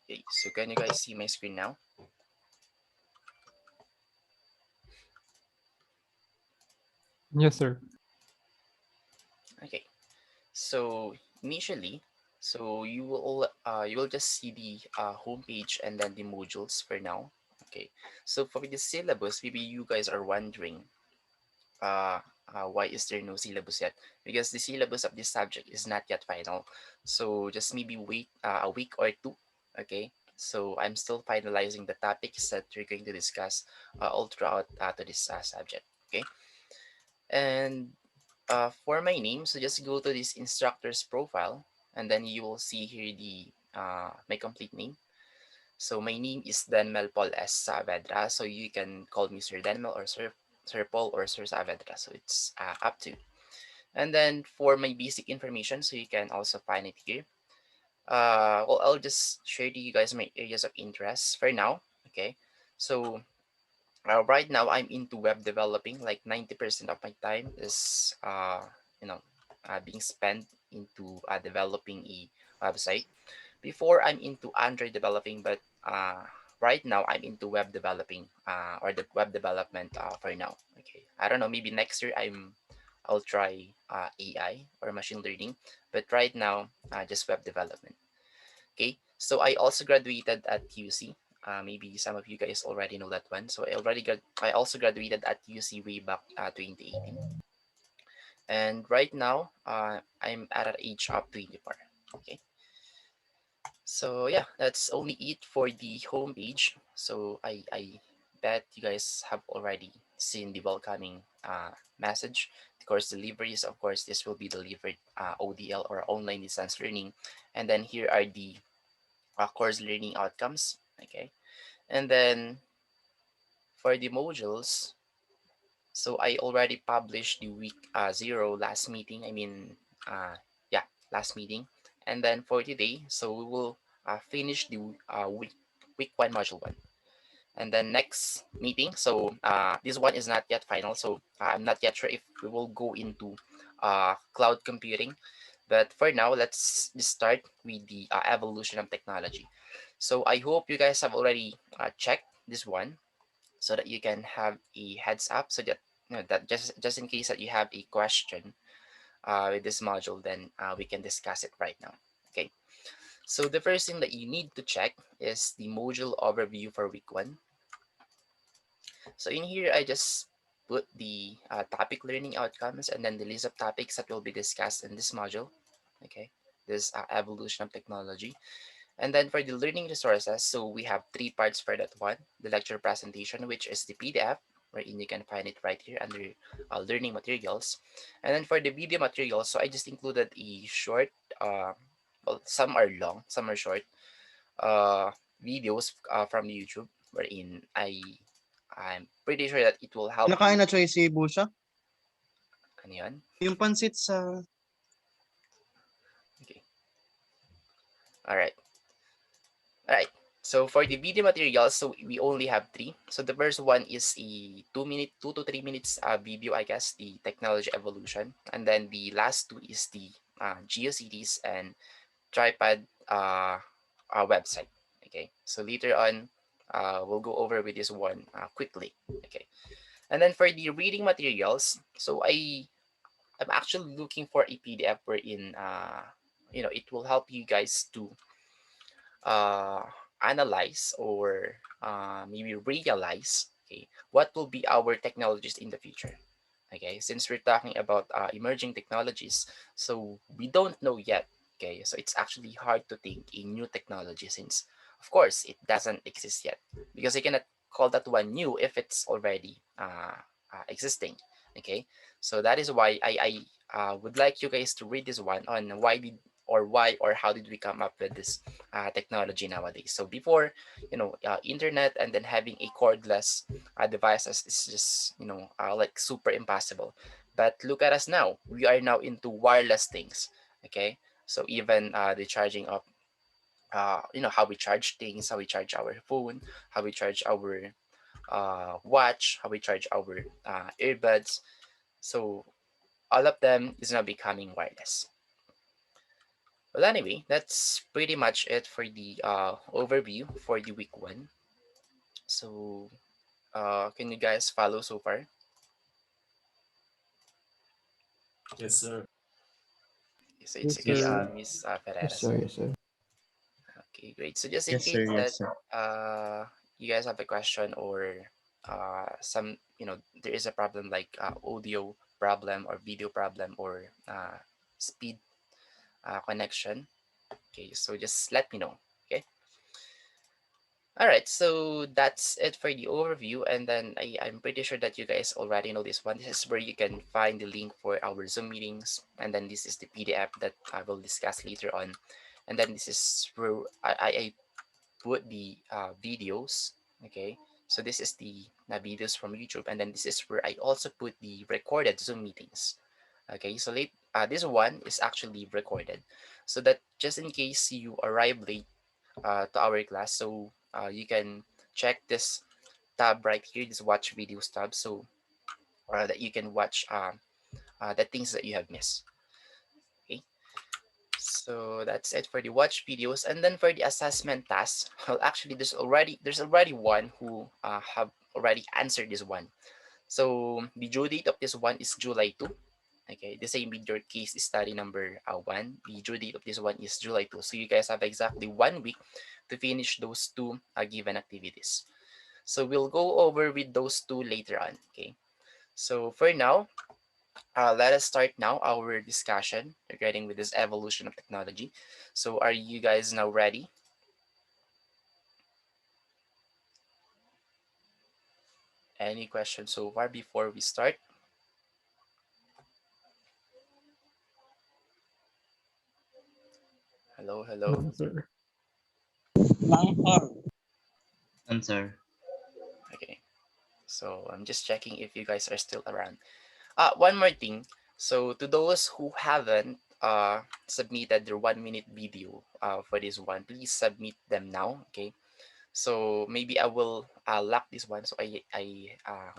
Okay, so can you guys see my screen now? Yes, sir. Okay, so initially, so you will just see the homepage and then the modules for now. Okay, so for the syllabus, maybe you guys are wondering, uh, why is there no syllabus yet? Because the syllabus of this subject is not yet final. So just maybe wait a week or two. Okay. So I'm still finalizing the topics that we're going to discuss all throughout to this subject. Okay. And for my name, so just go to this instructor's profile, and then you will see here the my complete name. So my name is Denmel Paul S. Saavedra. So you can call me Sir Denmel or Sir Paul or Sir Saavedra. So it's up to you. And then for my basic information, so you can also find it here. Well, I'll just share to you guys my areas of interest for now. Okay. So right now I'm into web developing. Like 90% of my time is you know being spent into developing a website. Before I'm into Android developing, but right now I'm into web developing or the web development for now. Okay, I don't know. Maybe next year I'll try AI or machine learning, but right now just web development. Okay, so I also graduated at UC. Maybe some of you guys already know that one. So I also graduated at UC way back 2018, and right now I'm at an age of 24. Okay. So yeah, that's only it for the homepage. So I bet you guys have already seen the welcoming message. The course deliveries, of course, this will be delivered ODL or online distance learning. And then here are the course learning outcomes. Okay. And then for the modules, so I already published the week zero last meeting. I mean, yeah, last meeting. And then for today, so we will finish the week one module one. And then next meeting, so this one is not yet final. So I'm not yet sure if we will go into cloud computing. But for now, let's just start with the evolution of technology. So I hope you guys have already checked this one so that you can have a heads up so that that just in case that you have a question with this module, then we can discuss it right now. Okay, so the first thing that you need to check is the module overview for week one. So in here I just put the topic learning outcomes and then the list of topics that will be discussed in this module. Okay, this evolution of technology. And then for the learning resources, so we have three parts for that one. The lecture presentation, which is the PDF, wherein you can find it right here under learning materials. And then for the video materials, so I just included a short, well, some are long, some are short, uh, videos from YouTube, wherein I'm pretty sure that it will help Nakain you. na Choy si Busha? Ano yun? Yung pansit sa... Okay. All right. All right. So for the video materials, so we only have three. So the first one is a 2 minute, 2 to 3 minutes video, I guess, the technology evolution, and then the last two is the GeoCities and tripod website. Okay. So later on, we'll go over with this one quickly. Okay. And then for the reading materials, so I'm actually looking for a PDF wherein it will help you guys to uh, analyze or maybe realize, okay, what will be our technologies in the future. Okay, since we're talking about emerging technologies, so we don't know yet. Okay, so it's actually hard to think in new technology since, of course, it doesn't exist yet because you cannot call that one new if it's already existing. Okay, so that is why I would like you guys to read this one on why or how did we come up with this technology nowadays. So before, internet and then having a cordless devices is just like super impossible. But look at us now. We are now into wireless things. Okay, so even the charging of how we charge things, how we charge our phone, how we charge our watch, how we charge our earbuds. So all of them is now becoming wireless. Well, anyway, that's pretty much it for the overview for the week one. So, can you guys follow so far? Yes, sir. So it's Yes, okay, Yes, sir. sir. Miss Yes, Perez. sir. Yes, sir. Okay, great. So just in Yes, case sir. that Yes, sir. you guys have a question or some there is a problem like audio problem or video problem or speed connection. Okay, so just let me know. Okay. All right, so that's it for the overview, and then I'm pretty sure that you guys already know this one. This is where you can find the link for our Zoom meetings, and then this is the PDF that I will discuss later on, and then this is where I put the videos. Okay, so this is the videos from YouTube, and then this is where I also put the recorded Zoom meetings. Okay, so this one is actually recorded, so that just in case you arrive late to our class, so you can check this tab right here, this watch videos tab, so that you can watch the things that you have missed. Okay, so that's it for the watch videos, and then for the assessment tasks. Well, actually, there's already one who have already answered this one. So the due date of this one is July 2. Okay, the same with your case study number 1. The due date of this one is July 2. So you guys have exactly 1 week to finish those two given activities. So we'll go over with those two later on. Okay. So for now, let us start now our discussion regarding with this evolution of technology. So are you guys now ready? Any questions so far before we start? Hello, hello. No, sir. Answer. Okay. So I'm just checking if you guys are still around. One more thing. So to those who haven't submitted their 1 minute video for this one, please submit them now. Okay. So maybe I will lock this one. So I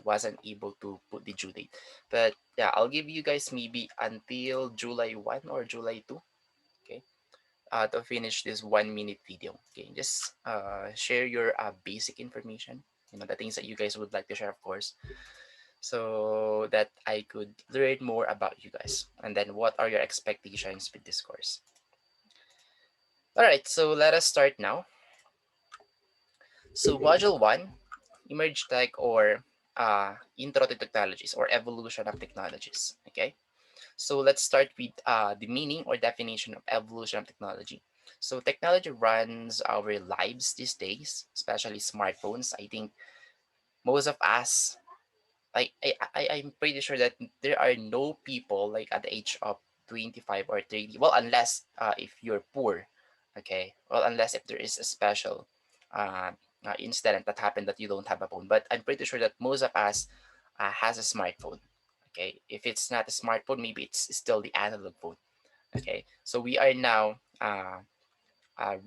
wasn't able to put the due date, but yeah, I'll give you guys maybe until July 1 or July 2. Okay. To finish this 1 minute video. Okay. Just share your basic information. The things that you guys would like to share, of course, so that I could learn more about you guys. And then what are your expectations with this course? All right, so let us start now. So module 1, emerge tech or intro to technologies or evolution of technologies. Okay, so let's start with the meaning or definition of evolution of technology. So technology runs our lives these days, especially smartphones. I think most of us, I'm pretty sure that there are no people like at the age of 25 or 30. Well, unless if you're poor, okay. Well, unless if there is a special uh, incident that happened that you don't have a phone. But I'm pretty sure that most of us has a smartphone. Okay, if it's not a smartphone, maybe it's still the analog phone. Okay, so we are now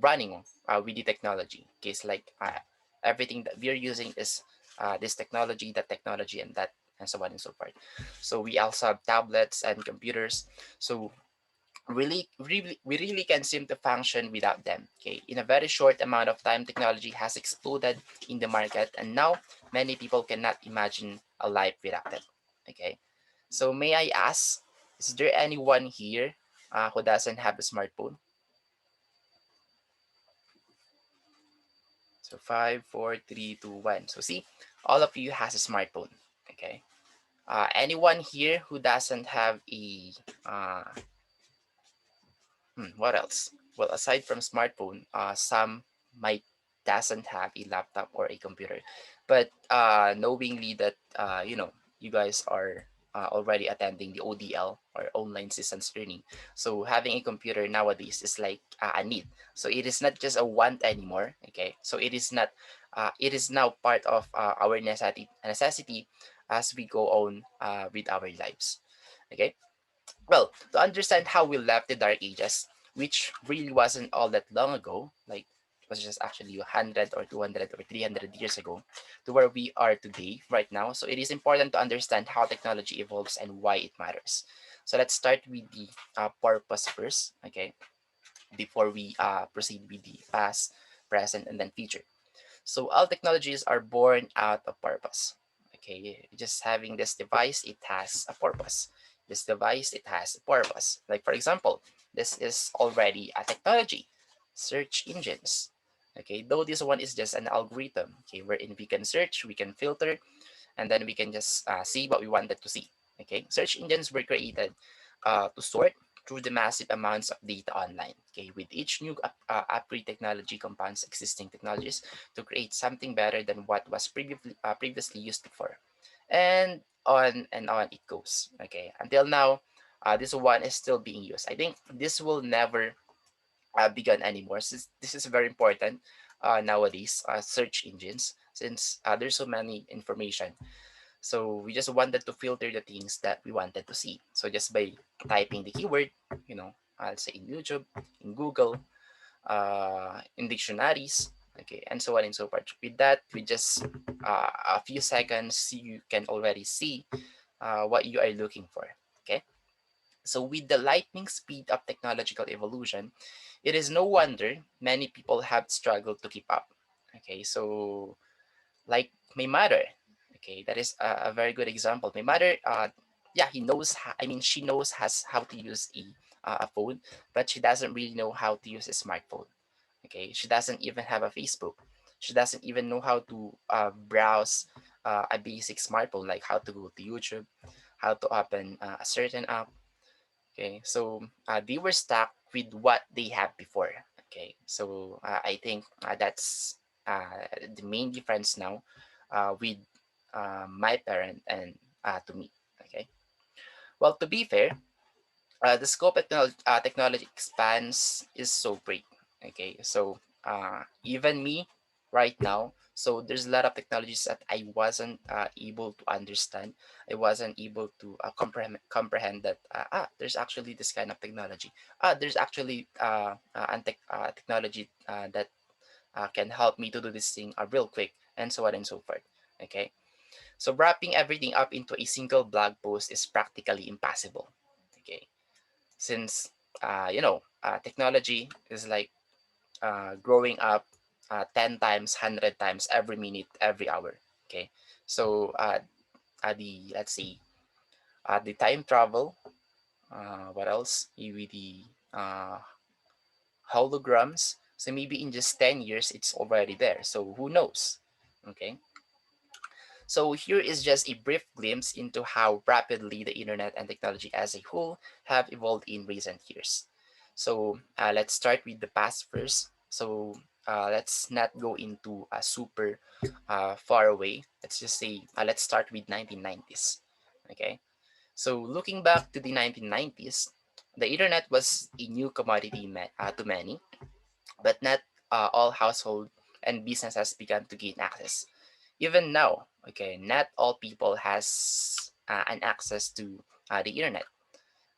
running with the technology. Okay, it's like everything that we're using is this technology, that technology, and that, and so on and so forth. So we also have tablets and computers. So we really can seem to function without them. Okay, in a very short amount of time, technology has exploded in the market, and now many people cannot imagine a life without it. Okay, so may I ask, is there anyone here who doesn't have a smartphone? So 5, 4, 3, 2, 1. So see, all of you has a smartphone. Okay. Anyone here who doesn't have a uh, what else? Well, aside from smartphone, some might doesn't have a laptop or a computer, but knowingly that you guys are already attending the ODL or online distance learning, so having a computer nowadays is like a need. So it is not just a want anymore. Okay, so it is not. It is now part of our necessity as we go on with our lives. Okay. Well, to understand how we left the Dark Ages, which really wasn't all that long ago, like it was just actually 100 or 200 or 300 years ago, to where we are today, right now. So it is important to understand how technology evolves and why it matters. So let's start with the purpose first. Okay. before we proceed with the past, present, and then future. So all technologies are born out of purpose. Okay, just having this device, it has a purpose. This device, it has a purpose. Like for example, this is already a technology, search engines. Okay, though this one is just an algorithm. Okay, wherein we can search, we can filter, and then we can just see what we wanted to see. Okay, search engines were created to sort through the massive amounts of data online. Okay, with each new upgrade, technology compounds existing technologies to create something better than what was previously used before, and on it goes. Okay, until now, this one is still being used. I think this will never begun anymore. This is very important nowadays. Search engines, since there's so many information, so we just wanted to filter the things that we wanted to see. So just by typing the keyword, I'll say in YouTube, in Google, in dictionaries, okay, and so on and so forth. With that, with just a few seconds, you can already see what you are looking for. Okay. So with the lightning speed of technological evolution, it is no wonder many people have struggled to keep up. Okay, so like my mother, okay, that is a very good example. My mother, yeah, she knows has how to use a phone, but she doesn't really know how to use a smartphone. Okay, she doesn't even have a Facebook. She doesn't even know how to browse a basic smartphone, like how to go to YouTube, how to open a certain app. Okay, so they were stuck with what they had before. Okay, so I think that's the main difference now with my parent and to me. Okay, well, to be fair, the scope of technology expands is so great. Okay, so even me right now, so there's a lot of technologies that I wasn't able to understand. I wasn't able to comprehend that there's actually this kind of technology. There's actually technology that can help me to do this thing real quick, and so on and so forth. Okay, so wrapping everything up into a single blog post is practically impossible. Okay, since technology is like growing up 10 times, 100 times every minute, every hour. Okay, so the let's see, the time travel, what else, with the holograms, so maybe in just 10 years it's already there, so who knows. Okay, so here is just a brief glimpse into how rapidly the internet and technology as a whole have evolved in recent years. So let's start with the past first. So let's not go into a super far away. Let's just say let's start with 1990s. Okay. So looking back to the 1990s, the internet was a new commodity to many, but not all household and businesses began to gain access. Even now, okay, not all people has an access to the internet.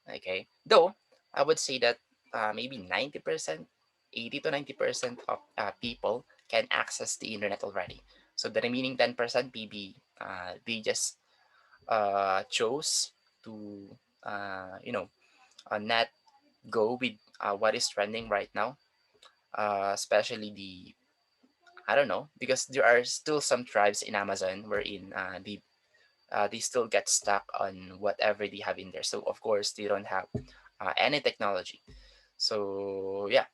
Okay, though I would say that maybe 90%, 80 to 90% of people can access the internet already. So the remaining 10%, maybe they just chose to not go with what is trending right now, especially the, I don't know, because there are still some tribes in Amazon wherein they still get stuck on whatever they have in there. So of course they don't have any technology. So yeah,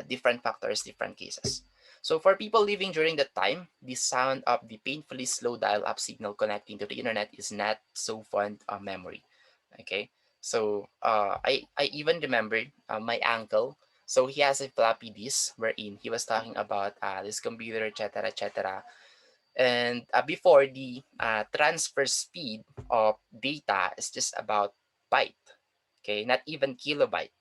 different factors, different cases. So for people living during that time, the sound of the painfully slow dial-up signal connecting to the internet is not so fond a memory. Okay, so I even remember my uncle. So he has a floppy disk wherein he was talking about this computer, etc., etc. And before, the transfer speed of data is just about byte. Okay, not even kilobyte.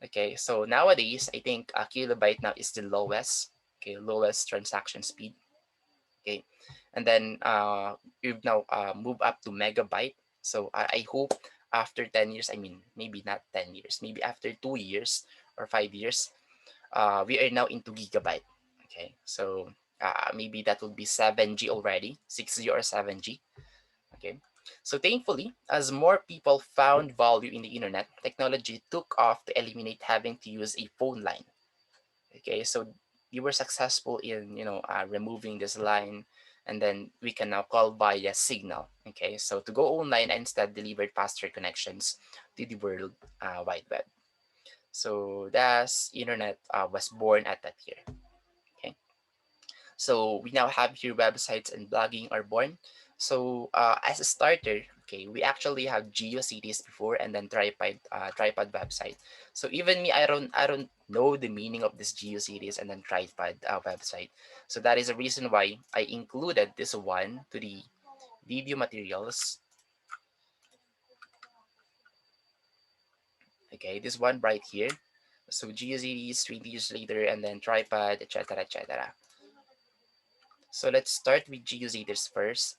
Okay, so nowadays I think a kilobyte now is the lowest. Okay, lowest transaction speed. Okay, and then we've now moved up to megabyte. So I hope after 10 years, I mean maybe not 10 years, maybe after 2 years or 5 years, we are now into gigabyte. Okay, so maybe that would be 7G already, 6G or 7G. Okay, So thankfully, as more people found value in the internet, technology took off to eliminate having to use a phone line. Okay, so you were successful in removing this line, and then we can now call via signal. Okay, so to go online, I instead delivered faster connections to the world wide web. So thus internet was born at that year. Okay, so we now have here websites and blogging are born. So as a starter, okay, we actually have GeoCities before, and then tripod website. So even me, I don't know the meaning of this GeoCities and then tripod website. So that is the reason why I included this one to the video materials. Okay, this one right here. So GeoCities 20 years later, and then tripod, etc., etc. So let's start with GeoCities first.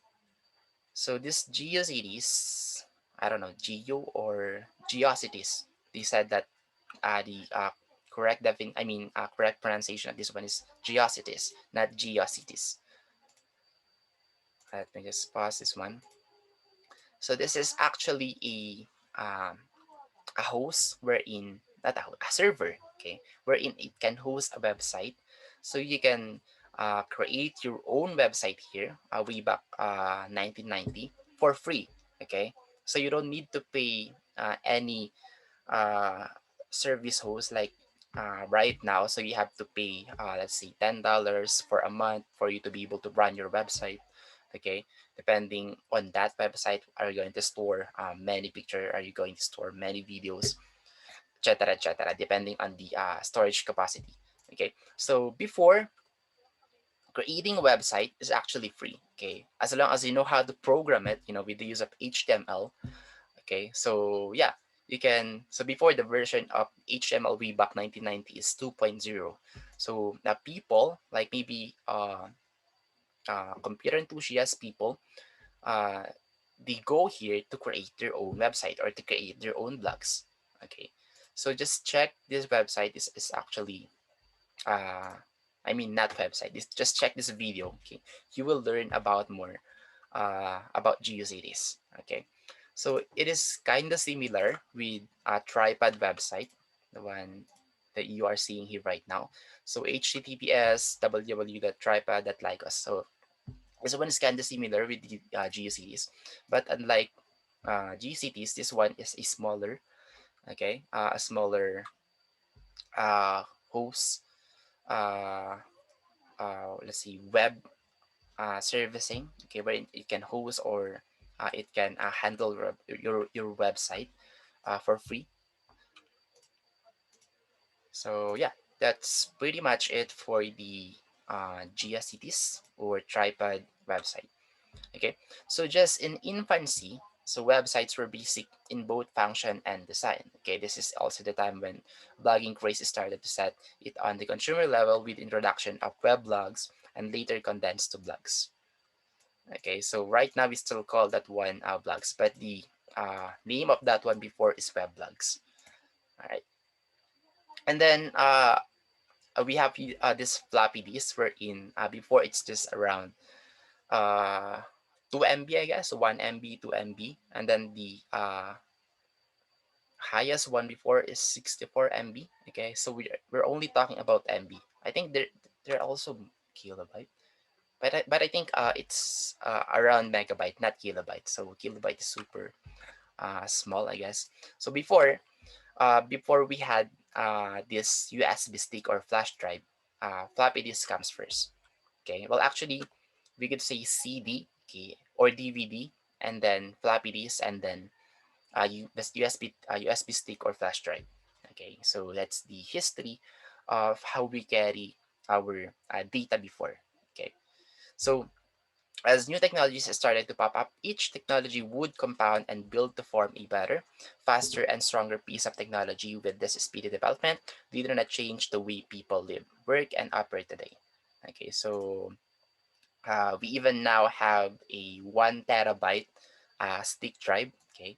So this GeoCities, I don't know, Geo or Geocities. They said that the correct pronunciation of this one is Geocities, not Geocities. Let me just pause this one. So this is actually a host wherein not a server, okay, wherein it can host a website. So you can create your own website here way back 1990 for free. Okay, so you don't need to pay any uh, service host like right now. So you have to pay let's say $10 for a month for you to be able to run your website. Okay, depending on that website, are you going to store many pictures? Are you going to store many videos, etc., etc., depending on the storage capacity. Okay, so before, creating a website is actually free. Okay, as long as you know how to program it, with the use of HTML. Okay, so yeah, you can. So before, the version of HTML way back 1990 is 2.0. So now people like maybe computer enthusiast people, uh, they go here to create their own website or to create their own blogs. Okay, so just check this website is actually uh, I mean not website. Just check this video. Okay, you will learn about more about GeoCities. Okay, so it is kind of similar with a tripod website, the one that you are seeing here right now. So https www.tripod.lycos. So this one is kind of similar with the GeoCities, but unlike GCTs, this one is a smaller, okay, a smaller host, uh, let's see, web servicing, okay, where it can host or it can handle your website for free. So yeah, that's pretty much it for the GeoCities or tripod website. Okay, so just in infancy, so websites were basic in both function and design. Okay, this is also the time when blogging craze started to set it on the consumer level with introduction of web blogs and later condensed to blogs. Okay, so right now we still call that one blogs, but the name of that one before is web blogs. All right, and then we have this floppy disk wherein before it's just around uh 2 MB, I guess, 1 MB, 2 MB, and then the highest one before is 64 MB. Okay, so we're only talking about MB. I think they're also kilobyte, but I think it's around megabyte, not kilobyte. So kilobyte is super small, I guess. So before we had this USB stick or flash drive, floppy disk comes first. Okay, well actually we could say CD, okay, or DVD, and then floppy disk, and then USB stick or flash drive. Okay, so that's the history of how we carry our data before. Okay, so as new technologies started to pop up, each technology would compound and build to form a better, faster, and stronger piece of technology. With this speedy development, the internet changed the way people live, work, and operate today. Okay, so we even now have a 1 terabyte stick drive. Okay,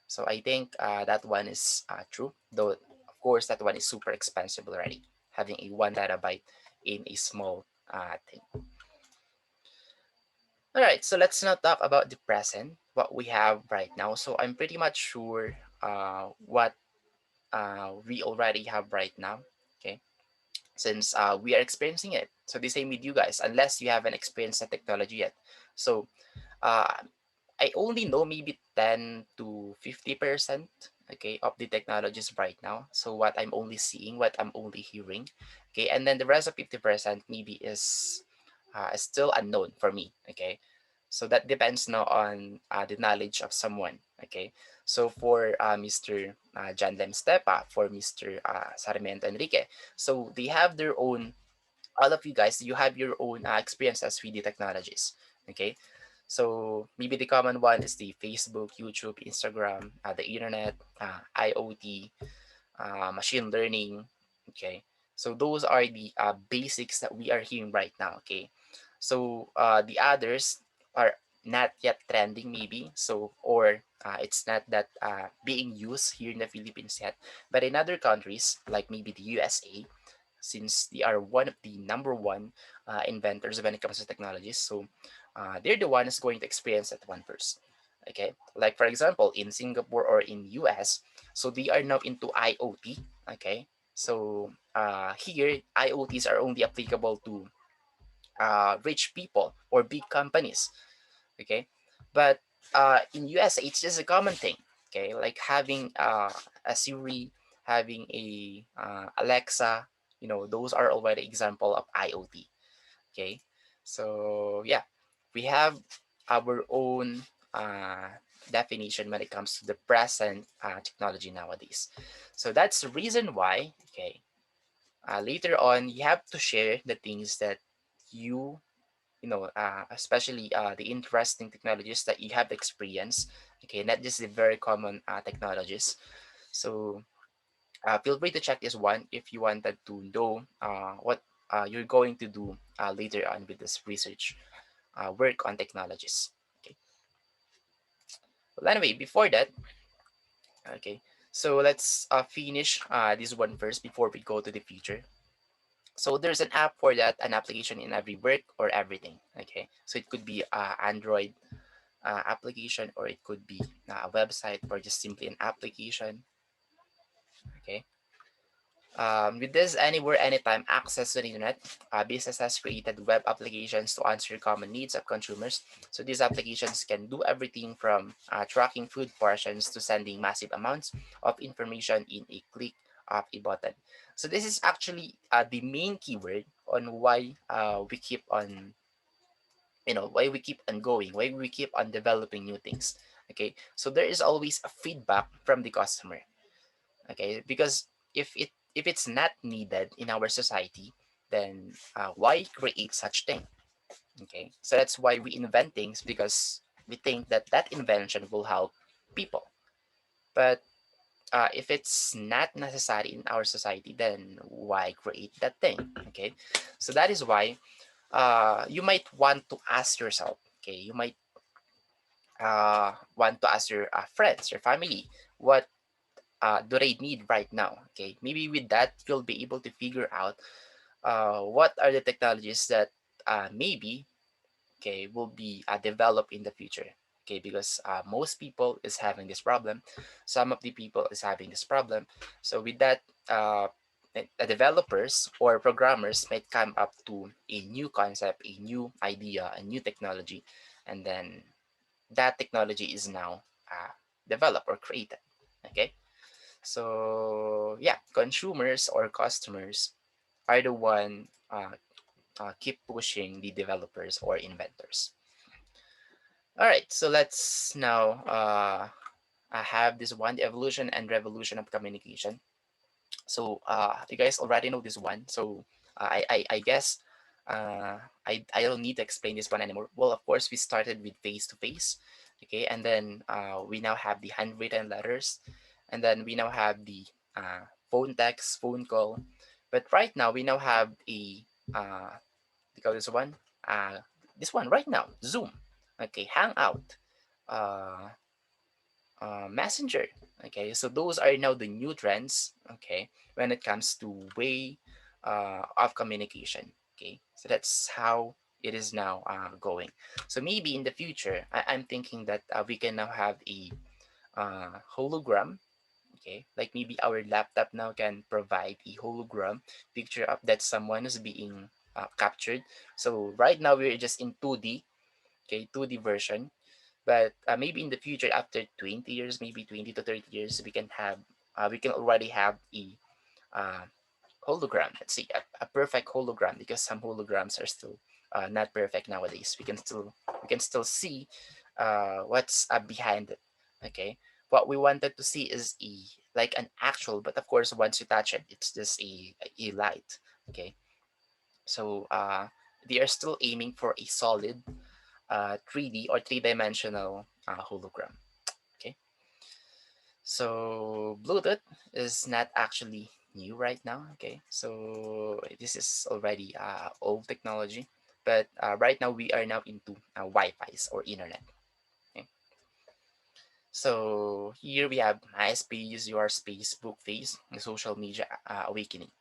so I think that one is true, though of course that one is super expensive already, having a 1 terabyte in a small thing. All right, so let's now talk about the present, what we have right now. So I'm pretty much sure what we already have right now. Okay, since we are experiencing it. So the same with you guys, unless you haven't experienced the technology yet. So uh, I only know maybe 10 to 50%, okay, of the technologies right now. So what I'm only seeing, what I'm only hearing, okay, and then the rest of 50% maybe is still unknown for me, okay. So that depends now on the knowledge of someone, okay. So for Mr. John Lem Stepa, for Mr. Sarmiento Enrique, so they have their own, all of you guys, you have your own experiences with the technologies, okay. So maybe the common one is the Facebook, YouTube, Instagram, the internet, IoT, machine learning. Okay, so those are the basics that we are hearing right now. Okay, so the others are not yet trending, maybe. So or it's not that being used here in the Philippines yet, but in other countries like maybe the USA, since they are one of the number one inventors when it comes to technologies. So they're the ones going to experience that one first. Okay, like for example, in Singapore or in US, so they are now into IoT. Okay, so here IoTs are only applicable to rich people or big companies. Okay, but in USA it's just a common thing. Okay, like having a Siri, having a Alexa, those are already example of IoT. Okay, so yeah, we have our own definition when it comes to the present technology nowadays. So that's the reason why, okay, later on you have to share the things that you especially the interesting technologies that you have experienced. Okay, not just the very common technologies. So feel free to check this one if you wanted to know what you're going to do later on with this research work on technologies. Okay. Well, anyway, before that, okay, so let's finish this one first before we go to the future. So there's an app for that, an application in every work or everything. Okay, so it could be Android application, or it could be a website, or just simply an application. Okay. With this anywhere, anytime access to the internet, business has created web applications to answer common needs of consumers. So these applications can do everything from tracking food portions to sending massive amounts of information in a click of a button. So this is actually the main keyword on why we keep on, why we keep on going, why we keep on developing new things. Okay, so there is always a feedback from the customer. Okay, because if it's not needed in our society, then why create such thing? Okay, so that's why we invent things, because we think that that invention will help people. But if it's not necessary in our society, then why create that thing? Okay, so that is why you might want to ask yourself. Okay, you might want to ask your friends, your family, what do they need right now. Okay, maybe with that you'll be able to figure out what are the technologies that maybe, okay, will be developed in the future. Okay, because most people is having this problem, some of the people is having this problem. So with that, the developers or programmers might come up to a new concept, a new idea, a new technology, and then that technology is now developed or created. Okay, so yeah, consumers or customers are the one keep pushing the developers or inventors. All right, so let's now have this one, the evolution and revolution of communication. So you guys already know this one. So I guess I don't need to explain this one anymore. Well, of course, we started with face to face, okay, and then we now have the handwritten letters, and then we now have the phone text, phone call. But right now we now have a we call uh, this one right now, Zoom, okay, Hangout, uh, Messenger. Okay, so those are now the new trends. Okay, when it comes to way of communication. Okay, so that's how it is now going. So maybe in the future, I'm thinking that we can now have a hologram. Okay, like maybe our laptop now can provide a hologram picture of that someone is being captured. So right now we're just in 2D, okay, 2D version. But maybe in the future, after 20 years, maybe 20 to 30 years, we can already have a uh, hologram. Let's see, a perfect hologram, because some holograms are still not perfect nowadays. We can still see what's behind it. Okay, what we wanted to see is a like an actual, but of course, once you touch it, it's just a light. Okay, so they are still aiming for a solid 3D or three-dimensional hologram. Okay, so Bluetooth is not actually new right now. Okay, so this is already old technology, but right now we are now into Wi-Fi's or internet. Okay, so here we have MySpace, YourSpace, BookFace, the social media awakening.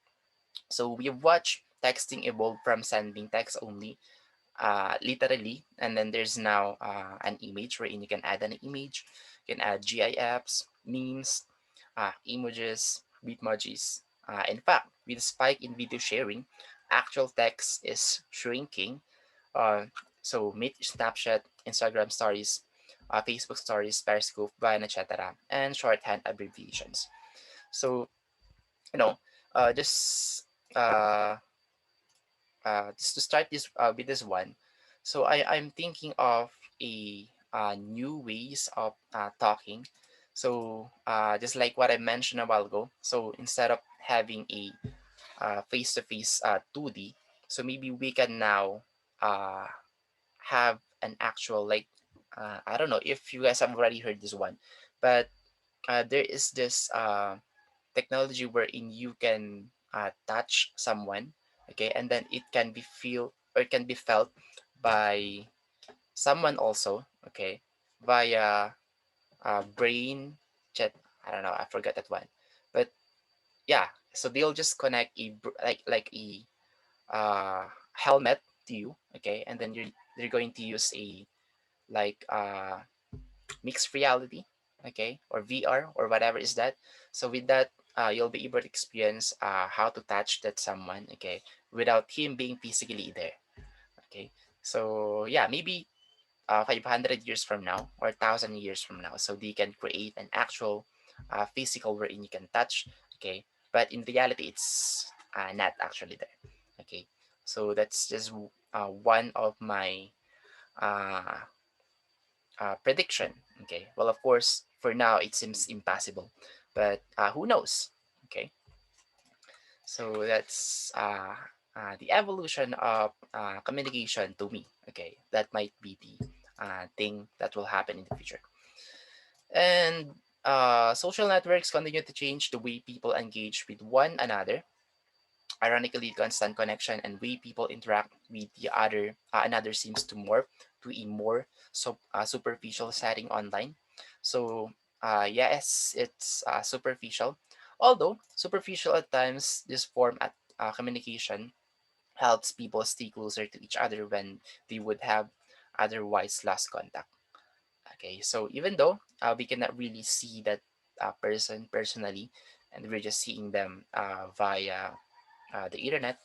So we have watched texting evolve from sending text only literally, and then there's now an image wherein you can add an image, you can add GIFs, memes, emojis, bitmojis. In fact, with the spike in video sharing, actual text is shrinking. uh, so Meet, Snapchat, Instagram stories, Facebook stories, Periscope, Vine, etc., and shorthand abbreviations. So you know, just just to start this with this one. So I'm thinking of a new ways of talking. So just like what I mentioned a while ago. So instead of having a face-to-face 2D, so maybe we can now uh, have an actual like I don't know if you guys have already heard this one, but there is this technology wherein you can touch someone, okay, and then it can be feel or it can be felt by someone also, okay, via brain chat. I don't know, I forgot that one, but yeah, so they'll just connect like a helmet to you, okay, and then they're going to use a like mixed reality, okay, or VR or whatever is that. So with that, you'll be able to experience how to touch that someone, okay, without him being physically there, okay. So yeah, maybe 500 years from now or 1,000 years from now, so they can create an actual physical wherein you can touch, okay, but in reality, it's not actually there, okay. So that's just one of my uh, prediction. Okay. Well, of course, for now it seems impossible, but who knows? Okay. So that's the evolution of communication to me. Okay, that might be the thing that will happen in the future. And social networks continue to change the way people engage with one another. Ironically, constant connection and way people interact with the other another seems to morph to a more superficial setting online. So, yes, it's superficial. Although superficial at times, this form of communication helps people stay closer to each other when they would have otherwise lost contact. Okay, so even though we cannot really see that person personally, and we're just seeing them via the internet,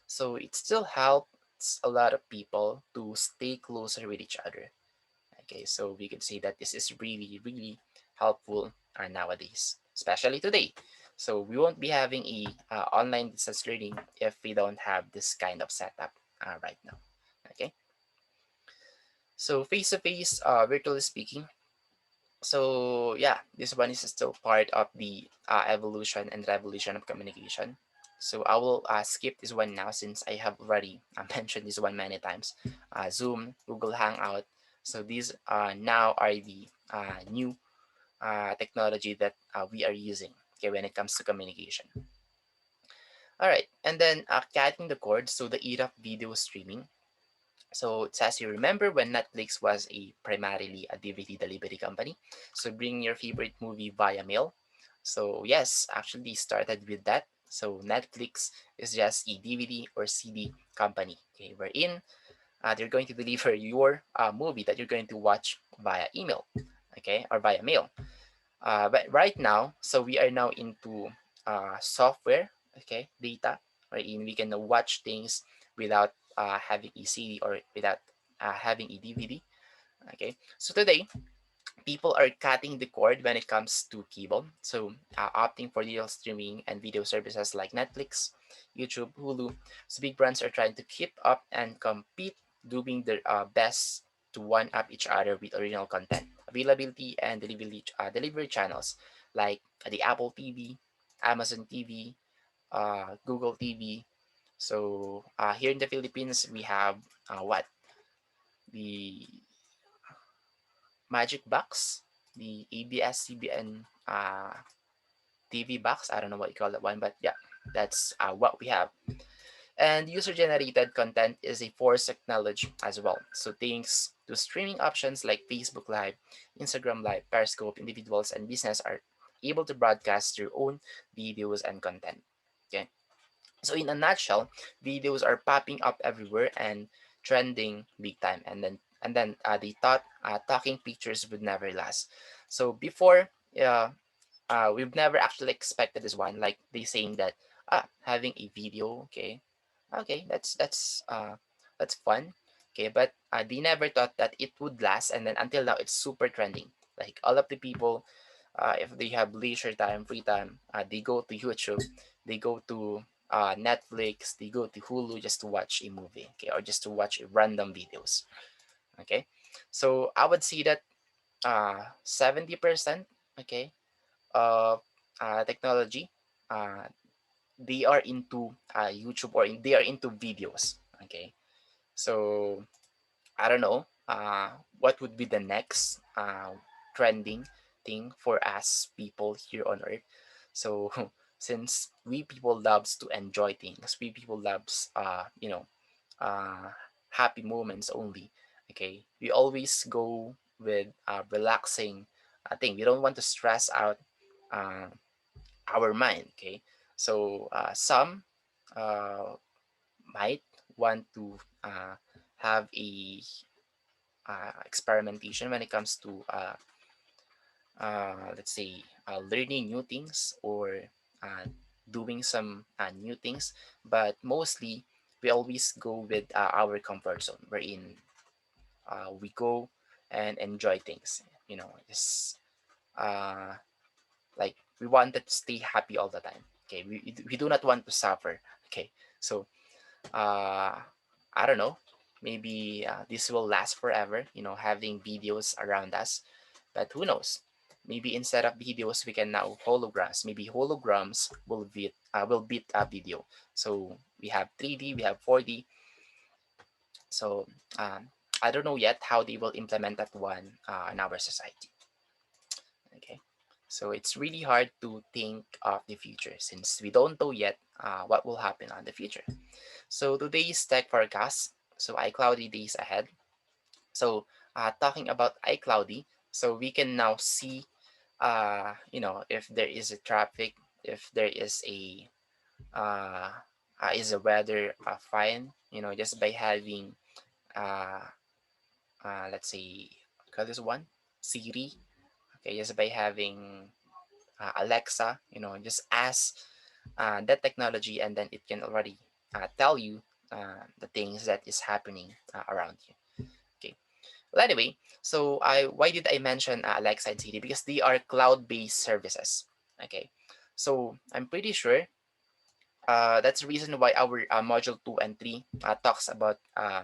so it still helps a lot of people to stay closer with each other. Okay, so we could say that this is really, really helpful nowadays, especially today. So we won't be having a online distance learning if we don't have this kind of setup right now. Okay, so face to face, virtually speaking. So yeah, this one is still part of the evolution and revolution of communication. So I will skip this one now since I have already mentioned this one many times. Zoom, Google Hangout. So these now are the new technology that we are using, okay, when it comes to communication. All right, and then cutting the cord. So the era of video streaming. So it says you remember when Netflix was a primarily a DVD delivery company. So bring your favorite movie via mail. So yes, actually started with that. So Netflix is just a DVD or CD company. Okay, we're in. they're going to deliver your movie that you're going to watch via email, okay, or via mail. But right now, so we are now into software, okay, data, wherein we can watch things without having a CD or without having a DVD. Okay, so today people are cutting the cord when it comes to cable, so opting for digital streaming and video services like Netflix, YouTube, Hulu. So big brands are trying to keep up and compete, doing their best to one up each other with original content, availability, and delivery channels like the Apple TV, Amazon TV, Google TV. So here in the Philippines, we have what the Magic Box, the ABS-CBN TV box. I don't know what you call that one, but yeah, that's what we have. And user-generated content is a force technology as well. So thanks to streaming options like Facebook Live, Instagram Live, Periscope, individuals and business are able to broadcast their own videos and content. Okay. So in a nutshell, videos are popping up everywhere and trending big time. And then they thought talking pictures would never last. So before, we've never actually expected this one. Like they saying that having a video, okay, okay, that's fun, okay. But they never thought that it would last. And then until now, it's super trending. Like all of the people, if they have leisure time, free time, they go to YouTube, they go to Netflix, they go to Hulu just to watch a movie, okay, or just to watch random videos, okay. So I would say that 70%, okay, of technology, uh, they are into YouTube, or they are into videos, okay. So I don't know what would be the next trending thing for us people here on Earth. So since we people loves to enjoy things, we people loves uh, happy moments only. Okay, we always go with relaxing thing. We don't want to stress out uh, our mind. Okay, so some uh, might want to have a experimentation when it comes to let's say learning new things, or uh, doing some new things. But mostly we always go with our comfort zone, wherein we go and enjoy things, just uh, like we wanted to stay happy all the time. Okay, we do not want to suffer. Okay, so uh, I don't know. Maybe this will last forever, having videos around us. But who knows? Maybe instead of videos, we can now holograms. Maybe holograms will beat a video. So we have 3D, we have 4D. So I don't know yet how they will implement that one in our society. Okay. So it's really hard to think of the future since we don't know yet what will happen on the future. So today's tech forecast. So iCloudy days ahead. So talking about iCloudy, so we can now see, if there is a traffic, if there uh, is a weather fine, just by having, uh, let's say, call this one Siri. Okay, just by having Alexa, just ask that technology, and then it can already tell you the things that is happening around you. Okay. Well, anyway, so why did I mention Alexa and Siri? Because they are cloud-based services. Okay. So I'm pretty sure that's the reason why our module 2 and 3 talks about uh,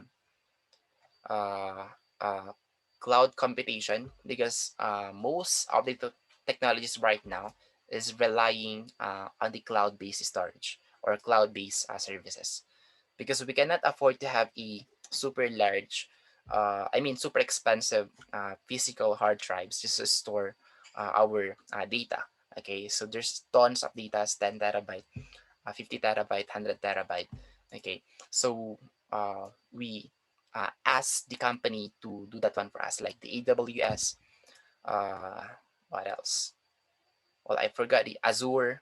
uh, cloud computation, because most of the technologies right now is relying on the cloud-based storage or cloud-based services, because we cannot afford to have a super large, super expensive physical hard drives just to store our data. Okay, so there's tons of data, 10 terabyte, 50 terabyte, 100 terabyte. Okay, so we ask the company to do that one for us, like the AWS. Uh, what else? Well, I forgot the Azure.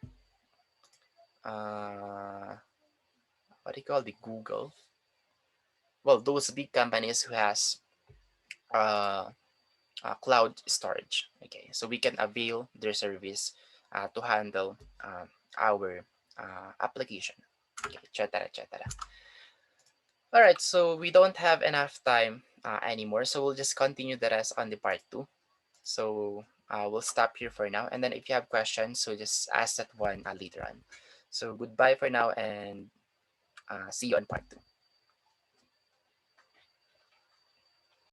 Uh, what do you call the Google? well, those big companies who has uh, cloud storage. Okay, so we can avail their service to handle our application. Okay, etc. etc. All right, so we don't have enough time anymore, so we'll just continue the rest on the part two. So we'll stop here for now, and then if you have questions, so just ask that one later on. So goodbye for now, and see you on part two.